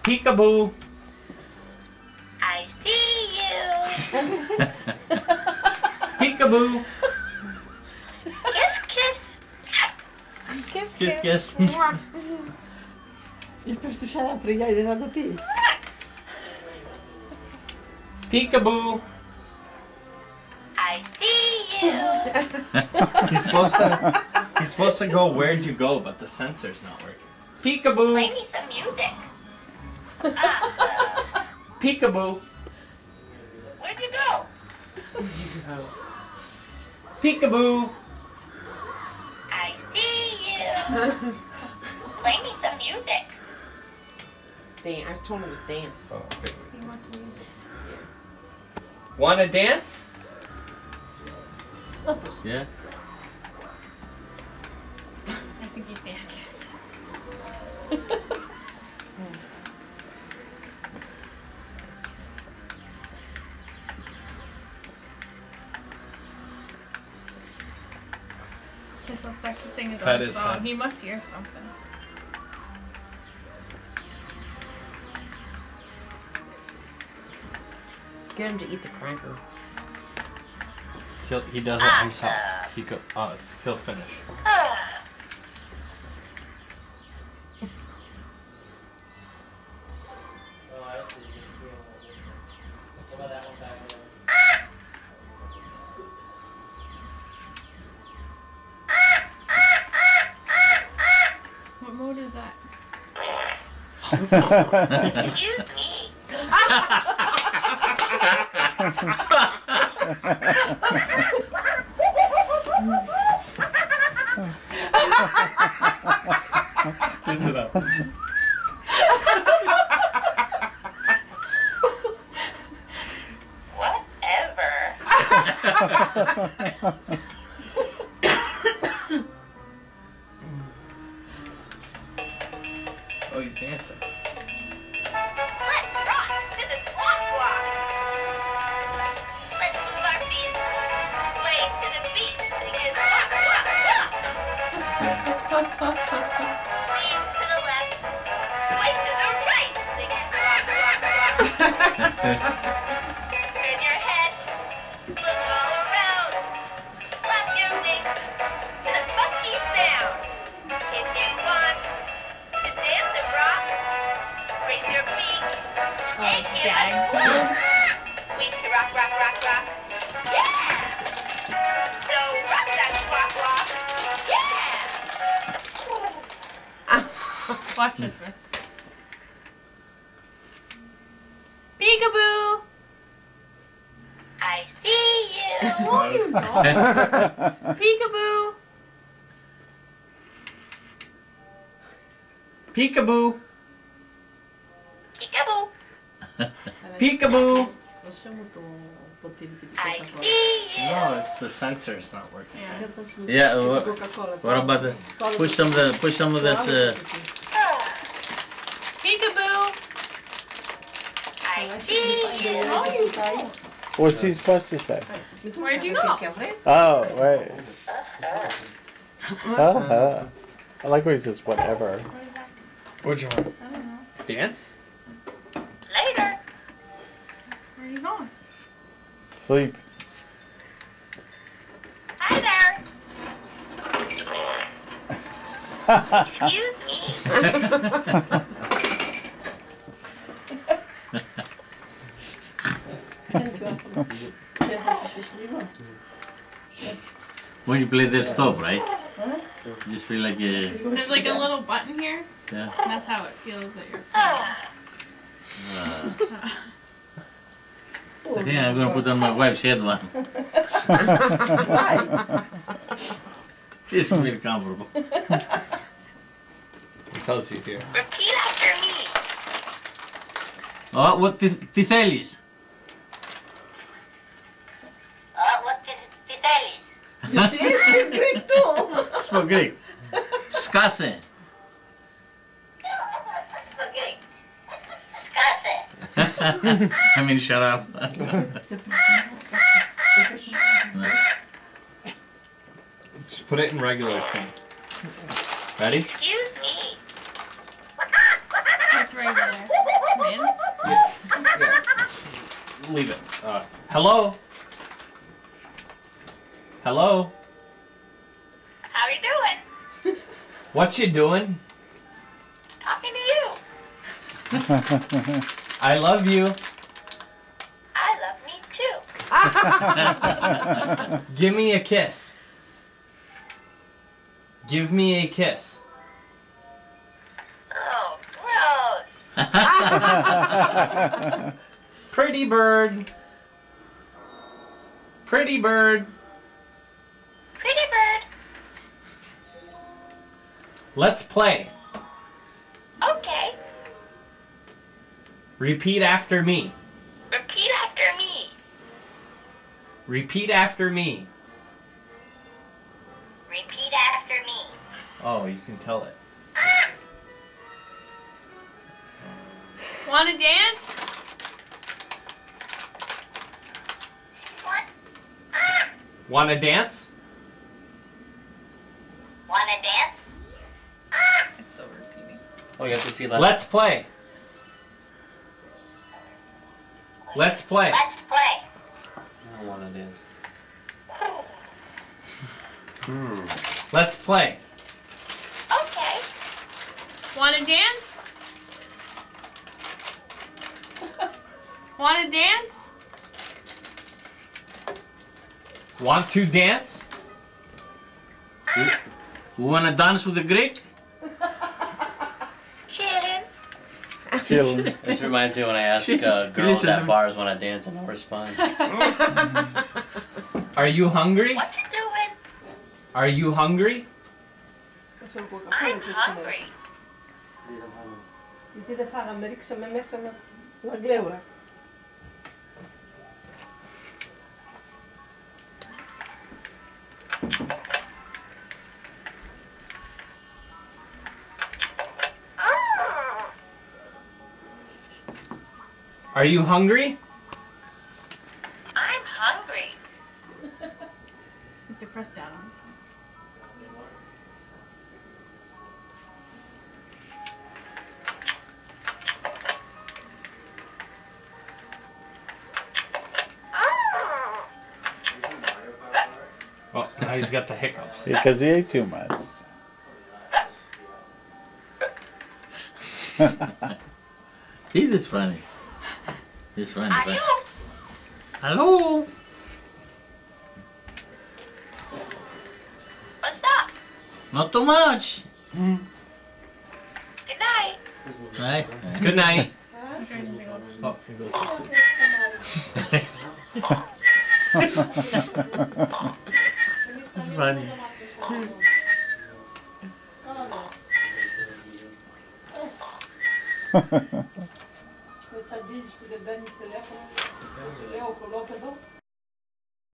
Peekaboo. I see you. Peekaboo. Kiss, kiss. Kiss, kiss. Il pertucciare apre gli occhi della P. Peekaboo. I see you. He's supposed to go where'd you go, but the sensor's not working. Peekaboo. Play me some music. Peekaboo. Where'd you go? Peekaboo. I see you. Play me some music. Dance. I was told him to dance. Oh, okay. He wants music. Wanna dance? Yeah. I think he danced. Guess I'll start to sing his Pet own his song. head. He must hear something. Get him to eat the cracker. He does it himself. He'll finish. What mode is that? Excuse me. Listen up. Whatever. Oh, he's dancing. Let's rock to the squawk walk. Let's move our feet. Sway to the beat. Singing squawk, squawk, squawk. Lean to the left. Sway to the right. Singing squawk, squawk, squawk. Turn your head. Look all around. Flap your wings to the funky sound. If you want to dance and rock, raise your feet. And give Dags us a walk. Wings to rock, rock, rock, rock. Yeah! So rock that squawk walk. Yeah! Watch this, Vince. Peekaboo! I see you. No, you don't. Peekaboo! Peekaboo. Peekaboo. Peekaboo. Lasciamo un po' di I Coca-Cola. see you. No, it's the sensor's not working. Yeah. Yeah, Coca-Cola. what about the push some of this Peekaboo! I see you. No, you don't. What's he supposed to say? Where'd you go? Oh, right. I like when he says whatever. What is that? What'd you want? I don't know. Dance? Later. Where are you going? Sleep. Hi there. Excuse me. when you play their stop, right? You just feel like There's like a little button here, yeah. and that's how it feels that you're I think I'm gonna put on my wife's head one. Just feel comfortable. He tells you here. Repeat after me. Oh, what τι θέλεις? What τι θέλεις? Sì, speak Greek too. Spoke Greek. Σκάσε. Okay. Σκάσε. I mean, shut up. Just put it in regular thing. Ready? Excuse me. That's regular. leave it. Hello? Hello? How you doing? What you doing? Talking to you. I love you. I love me too. Give me a kiss. Give me a kiss. Oh, gross. Pretty bird. Pretty bird. Pretty bird. Let's play. Okay. Repeat after me. Repeat after me. Repeat after me. Repeat after me. Oh, you can tell it. Wanna dance? What? Wanna dance? Wanna dance? It's so repeating. Oh, you have to see that. Let's play. Let's play. Let's play. I don't want to dance. Let's play. Okay. Wanna dance? Wanna dance? Want to dance? You wanna dance with the Greek? Chillin'. Chilling. This reminds me when I ask girls Listen to at me. bars when I dance and no response. Are you hungry? What you doing? Are you hungry? I'm hungry. Inte det fara med liksom med messa med glöra. Are you hungry? I'm hungry. You have to press down on Oh, now he's got the hiccups. Because he ate too much. It is funny. It's funny. Are But... you? Hello? What's up? Not too much. Good night. Right? Good night. it. Oh, he goes to sleep. It's funny. Você diz que o bebê no telefone, eu coloco,